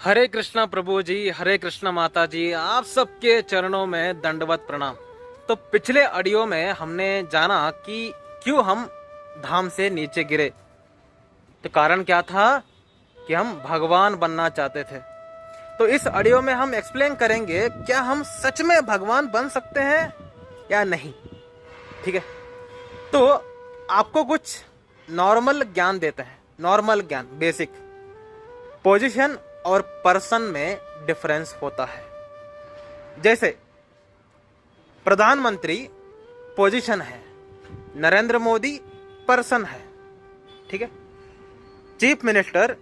हरे कृष्णा प्रभु जी, हरे कृष्णा माता जी, आप सबके चरणों में दंडवत प्रणाम। तो पिछले ऑडियो में हमने जाना कि क्यों हम धाम से नीचे गिरे। तो कारण क्या था कि हम भगवान बनना चाहते थे। तो इस ऑडियो में हम एक्सप्लेन करेंगे क्या हम सच में भगवान बन सकते हैं या नहीं। ठीक है, तो आपको कुछ नॉर्मल ज्ञान देते हैं। नॉर्मल ज्ञान, बेसिक। पोजीशन और पर्सन में डिफरेंस होता है। जैसे प्रधानमंत्री पोजीशन है, नरेंद्र मोदी पर्सन है। ठीक है, चीफ मिनिस्टर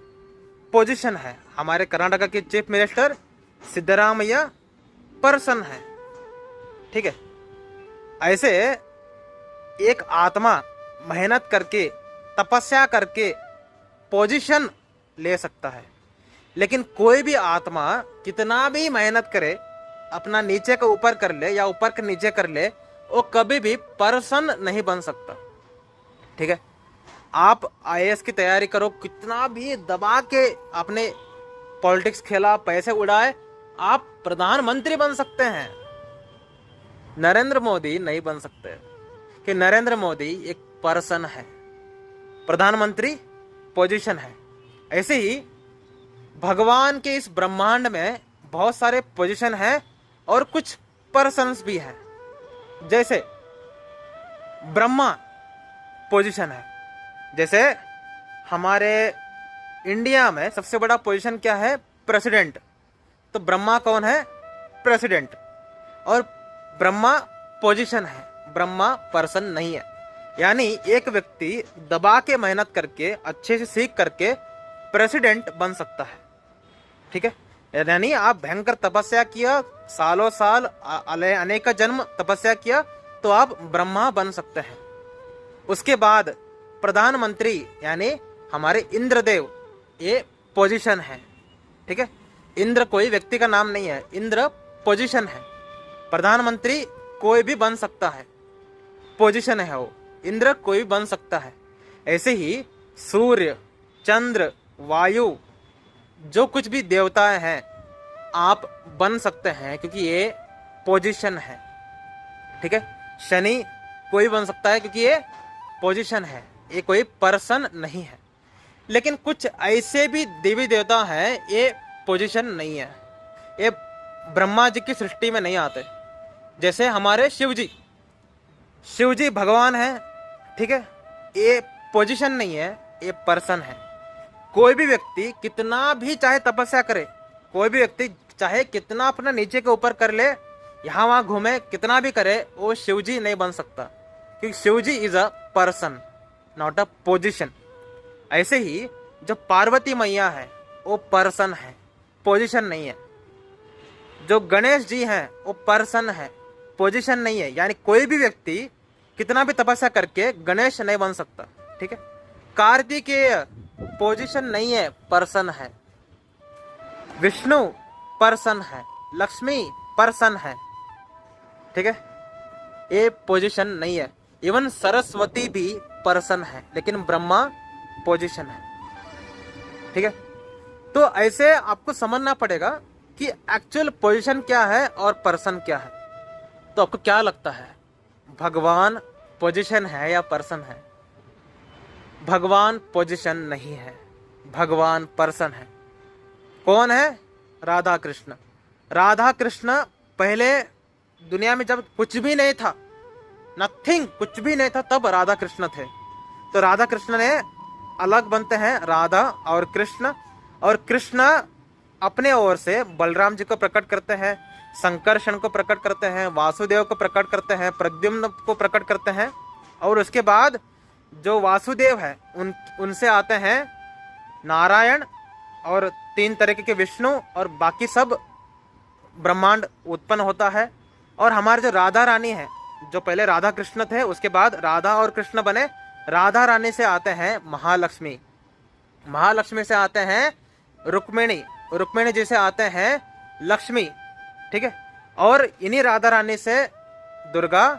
पोजीशन है, हमारे कर्नाटका के चीफ मिनिस्टर सिद्धरामैया पर्सन है। ठीक है, ऐसे एक आत्मा मेहनत करके, तपस्या करके पोजीशन ले सकता है, लेकिन कोई भी आत्मा कितना भी मेहनत करे, अपना नीचे को ऊपर कर ले या ऊपर के नीचे कर ले, वो कभी भी पर्सन नहीं बन सकता। ठीक है, आप आईएएस की तैयारी करो, कितना भी दबा के अपने पॉलिटिक्स खेला, पैसे उड़ाए, आप प्रधानमंत्री बन सकते हैं। नरेंद्र मोदी नहीं बन सकते, कि नरेंद्र मोदी एक पर्सन है, प्रधानमंत्री पोजीशन है। ऐसे ही भगवान के इस ब्रह्मांड में बहुत सारे पोजीशन हैं और कुछ पर्सन्स भी हैं। जैसे ब्रह्मा पोजीशन है। जैसे हमारे इंडिया में सबसे बड़ा पोजीशन क्या है? प्रेसिडेंट। तो ब्रह्मा कौन है? प्रेसिडेंट। और ब्रह्मा पोजीशन है, ब्रह्मा पर्सन नहीं है। यानी एक व्यक्ति दबा के मेहनत करके, अच्छे से सीख करके प्रेसिडेंट बन सकता है। ठीक है, यानी आप भयंकर तपस्या किया, सालों साल अनेक जन्म तपस्या किया, तो आप ब्रह्मा बन सकते हैं। उसके बाद प्रधानमंत्री यानी हमारे इंद्रदेव, ये पोजीशन है। ठीक है, इंद्र कोई व्यक्ति का नाम नहीं है, इंद्र पोजीशन है। प्रधानमंत्री कोई भी बन सकता है, पोजीशन है वो। इंद्र कोई भी बन सकता है। ऐसे ही सूर्य, चंद्र, वायु, जो कुछ भी देवताएं हैं, आप बन सकते हैं, क्योंकि ये पोजीशन है। ठीक है, शनि कोई बन सकता है क्योंकि ये पोजीशन है, ये कोई पर्सन नहीं है। लेकिन कुछ ऐसे भी देवी देवता हैं, ये पोजीशन नहीं है, ये ब्रह्मा जी की सृष्टि में नहीं आते। जैसे हमारे शिव जी भगवान है। ठीक है, ये पोजीशन नहीं है, ये पर्सन है। कोई भी व्यक्ति कितना भी चाहे तपस्या करे, कोई भी व्यक्ति चाहे कितना अपना नीचे के ऊपर कर ले, यहाँ वहाँ घूमे, कितना भी करे, वो शिवजी नहीं बन सकता, क्योंकि Shivji is a person, not a position. ऐसे ही जो पार्वती मैया है, वो पर्सन है, पोजीशन नहीं है। जो गणेश जी हैं, वो पर्सन है, पोजीशन नहीं है। यानी कोई भी व्यक्ति कितना भी तपस्या करके गणेश नहीं बन सकता। ठीक है, कार्तिकेय पोजीशन नहीं है, पर्सन है। विष्णु पर्सन है, लक्ष्मी पर्सन है। ठीक है, ये पोजीशन नहीं है। इवन सरस्वती भी पर्सन है, लेकिन ब्रह्मा पोजीशन है। ठीक है, तो ऐसे आपको समझना पड़ेगा कि एक्चुअल पोजीशन क्या है और पर्सन क्या है। तो आपको क्या लगता है, भगवान पोजीशन है या पर्सन है? भगवान पोजीशन नहीं है, भगवान पर्सन है। कौन है? राधा कृष्ण। राधा कृष्ण पहले दुनिया में जब कुछ भी नहीं था, नथिंग, कुछ भी नहीं था, तब राधा कृष्ण थे। तो राधा कृष्ण ने अलग बनते हैं, राधा और कृष्ण। और कृष्ण अपने ओर से बलराम जी को प्रकट करते हैं, संकर्षण को प्रकट करते हैं, वासुदेव को प्रकट करते हैं, प्रद्युम्न को प्रकट करते हैं। और उसके बाद जो वासुदेव है, उनसे आते हैं नारायण और 3 तरीके के विष्णु, और बाकी सब ब्रह्मांड उत्पन्न होता है। और हमारे जो राधा रानी है, जो पहले राधा कृष्ण थे, उसके बाद राधा और कृष्ण बने। राधा रानी से आते हैं महालक्ष्मी, महालक्ष्मी से आते हैं रुक्मिणी, रुक्मिणी जी से आते हैं लक्ष्मी। ठीक है, और इन्हीं राधा रानी से दुर्गा,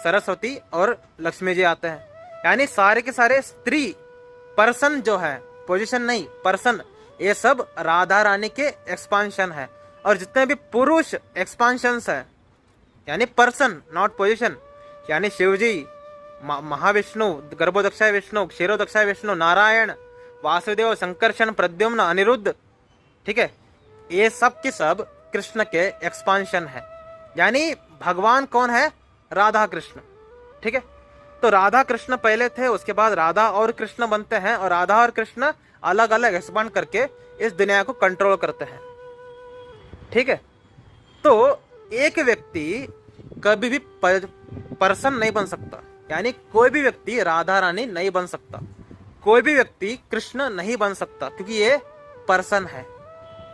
सरस्वती और लक्ष्मी जी आते हैं। यानी सारे के सारे स्त्री, पर्सन जो है, पोजीशन नहीं, पर्सन, ये सब राधा रानी के एक्सपांशन है। और जितने भी पुरुष एक्सपांशंस है, यानी पर्सन नॉट पोजीशन, यानी शिवजी, महाविष्णु, गर्भोदक्षाय विष्णु, क्षीरोदक्षाय विष्णु, नारायण, वासुदेव, संकर्षण, प्रद्युम्न, अनिरुद्ध, ठीक है, ये सब के सब कृष्ण के एक्सपांशन है। यानी भगवान कौन है? राधा कृष्ण, ठीक है। तो राधा कृष्ण पहले थे, उसके बाद राधा और कृष्ण बनते हैं, और राधा और कृष्ण अलग अलग एक्सपांड करके इस दुनिया को कंट्रोल करते हैं, ठीक है। तो एक व्यक्ति कभी भी पर्सन नहीं बन सकता, यानी कोई भी व्यक्ति राधा रानी नहीं बन सकता, कोई भी व्यक्ति कृष्ण नहीं बन सकता, क्योंकि ये पर्सन है।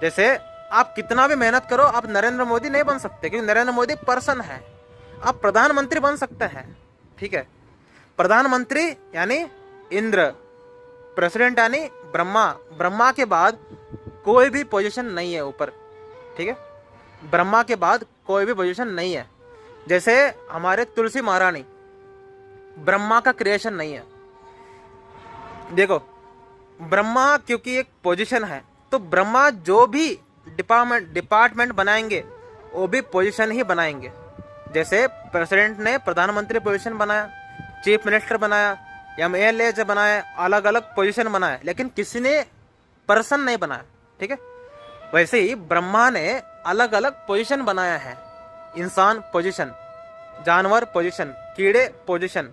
जैसे आप कितना भी मेहनत करो, आप नरेंद्र मोदी नहीं बन सकते, क्योंकि नरेंद्र मोदी पर्सन है। आप प्रधानमंत्री बन सकते हैं, ठीक है। प्रधानमंत्री यानी इंद्र, प्रेसिडेंट यानी ब्रह्मा, ब्रह्मा के बाद कोई भी पोजीशन नहीं है ऊपर, ठीक है। ब्रह्मा के बाद कोई भी पोजीशन नहीं है। जैसे हमारे तुलसी महारानी, ब्रह्मा का क्रिएशन नहीं है। देखो, ब्रह्मा क्योंकि एक पोजीशन है, तो ब्रह्मा जो भी डिपार्टमेंट बनाएंगे वो भी पोजीशन ही बनाएंगे। जैसे प्रेसिडेंट ने प्रधानमंत्री पोजीशन बनाया, चीफ मिनिस्टर बनाया, MLA बनाया, अलग अलग पोजीशन बनाया, लेकिन किसी ने पर्सन नहीं बनाया, ठीक है। वैसे ही ब्रह्मा ने अलग अलग पोजीशन बनाया है। इंसान पोजीशन, जानवर पोजीशन, कीड़े पोजीशन,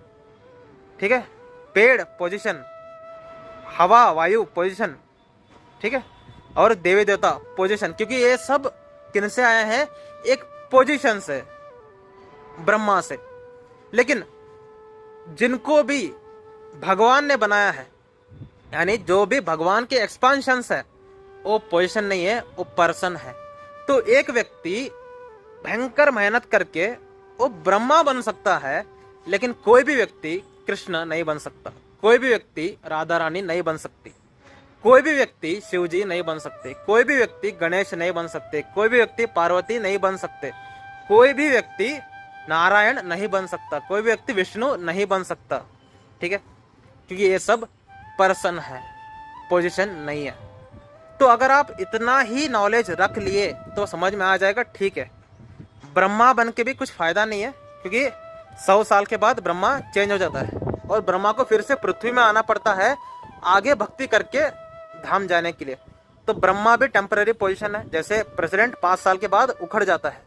ठीक है, पेड़ पोजीशन, हवा वायु पोजीशन, ठीक है, और देवी देवता पोजीशन, क्योंकि ये सब किन से आए हैं? एक पोजीशन से, ब्रह्मा से। लेकिन जिनको भी भगवान ने बनाया है, यानी जो भी भगवान के एक्सपांशंस है, वो पोजीशन नहीं है, वो पर्सन है। तो एक व्यक्ति भयंकर मेहनत करके वो ब्रह्मा बन सकता है, लेकिन कोई भी व्यक्ति कृष्ण नहीं बन सकता, कोई भी व्यक्ति राधा रानी नहीं बन सकती, कोई भी व्यक्ति शिवजी नहीं बन सकते, कोई भी व्यक्ति गणेश नहीं बन सकते, कोई भी व्यक्ति पार्वती नहीं बन सकते, कोई भी व्यक्ति नारायण नहीं बन सकता, कोई भी व्यक्ति विष्णु नहीं बन सकता, ठीक है, क्योंकि ये सब पर्सन है, पोजीशन नहीं है। तो अगर आप इतना ही नॉलेज रख लिए तो समझ में आ जाएगा, ठीक है, ब्रह्मा बन के भी कुछ फायदा नहीं है, क्योंकि 100 साल के बाद ब्रह्मा चेंज हो जाता है और ब्रह्मा को फिर से पृथ्वी में आना पड़ता है आगे भक्ति करके धाम जाने के लिए। तो ब्रह्मा भी टेम्पररी पोजीशन है। जैसे प्रेसिडेंट 5 साल के बाद उखड़ जाता है,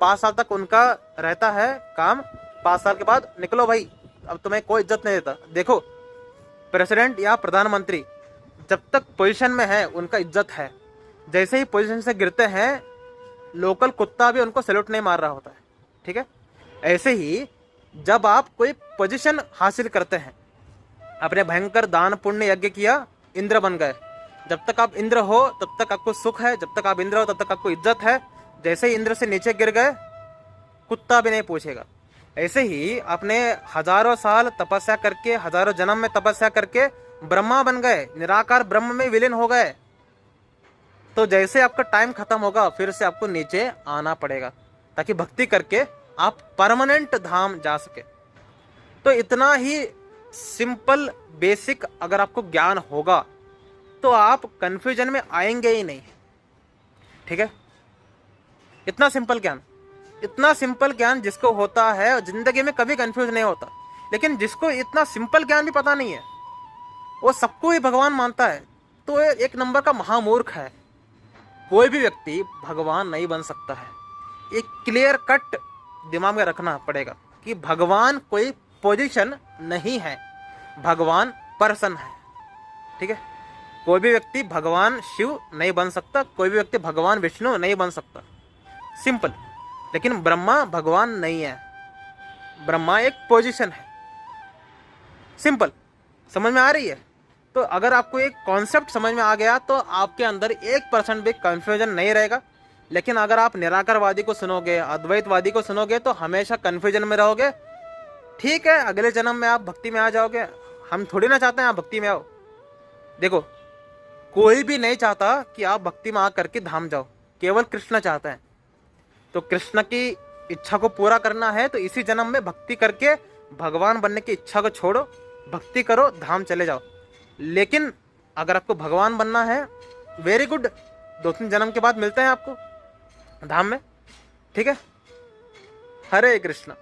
5 साल तक उनका रहता है काम, 5 साल के बाद निकलो भाई, अब तुम्हें कोई इज्जत नहीं देता। देखो, प्रेसिडेंट या प्रधानमंत्री जब तक पोजीशन में है उनका इज्जत है, जैसे ही पोजीशन से गिरते हैं लोकल कुत्ता भी उनको सैल्यूट नहीं मार रहा होता है, ठीक है। ऐसे ही जब आप कोई पोजीशन हासिल करते हैं, आपने भयंकर दान पुण्य यज्ञ किया, इंद्र बन गए, जब तक आप इंद्र हो तब तक आपको सुख है, जब तक आप इंद्र हो तब तक आपको इज्जत है। जैसे ही इंद्र से नीचे गिर गए कुत्ता भी नहीं पूछेगा। ऐसे ही आपने हजारों साल तपस्या करके, हजारों जन्म में तपस्या करके ब्रह्मा बन गए, निराकार ब्रह्म में विलीन हो गए, तो जैसे आपका टाइम खत्म होगा फिर से आपको नीचे आना पड़ेगा, ताकि भक्ति करके आप परमानेंट धाम जा सके। तो इतना ही सिंपल बेसिक अगर आपको ज्ञान होगा तो आप कंफ्यूजन में आएंगे ही नहीं, ठीक है। इतना सिंपल ज्ञान जिसको होता है जिंदगी में कभी कंफ्यूज नहीं होता। लेकिन जिसको इतना सिंपल ज्ञान भी पता नहीं है, वो सबको ही भगवान मानता है, तो ये एक नंबर का महामूर्ख है। कोई भी व्यक्ति भगवान नहीं बन सकता है। एक क्लियर कट दिमाग में रखना पड़ेगा कि भगवान कोई पोजीशन नहीं है, भगवान पर्सन है, ठीक है। कोई भी व्यक्ति भगवान शिव नहीं बन सकता, कोई भी व्यक्ति भगवान विष्णु नहीं बन सकता, सिंपल। लेकिन ब्रह्मा भगवान नहीं है, ब्रह्मा एक पोजीशन है, सिंपल। समझ में आ रही है? तो अगर आपको एक कॉन्सेप्ट समझ में आ गया तो आपके अंदर 1% भी कंफ्यूजन नहीं रहेगा। लेकिन अगर आप निराकारवादी को सुनोगे, अद्वैतवादी को सुनोगे तो हमेशा कंफ्यूजन में रहोगे। ठीक है, अगले जन्म में आप भक्ति में आ जाओगे, हम थोड़ी ना चाहते हैं आप भक्ति में आओ। देखो, कोई भी नहीं चाहता कि आप भक्ति में आ करके धाम जाओ, केवल कृष्ण चाहते हैं। तो कृष्ण की इच्छा को पूरा करना है तो इसी जन्म में भक्ति करके भगवान बनने की इच्छा को छोड़ो, भक्ति करो, धाम चले जाओ। लेकिन अगर आपको भगवान बनना है वेरी गुड, 2-3 जन्म के बाद मिलते हैं आपको धाम में, ठीक है। हरे कृष्णा।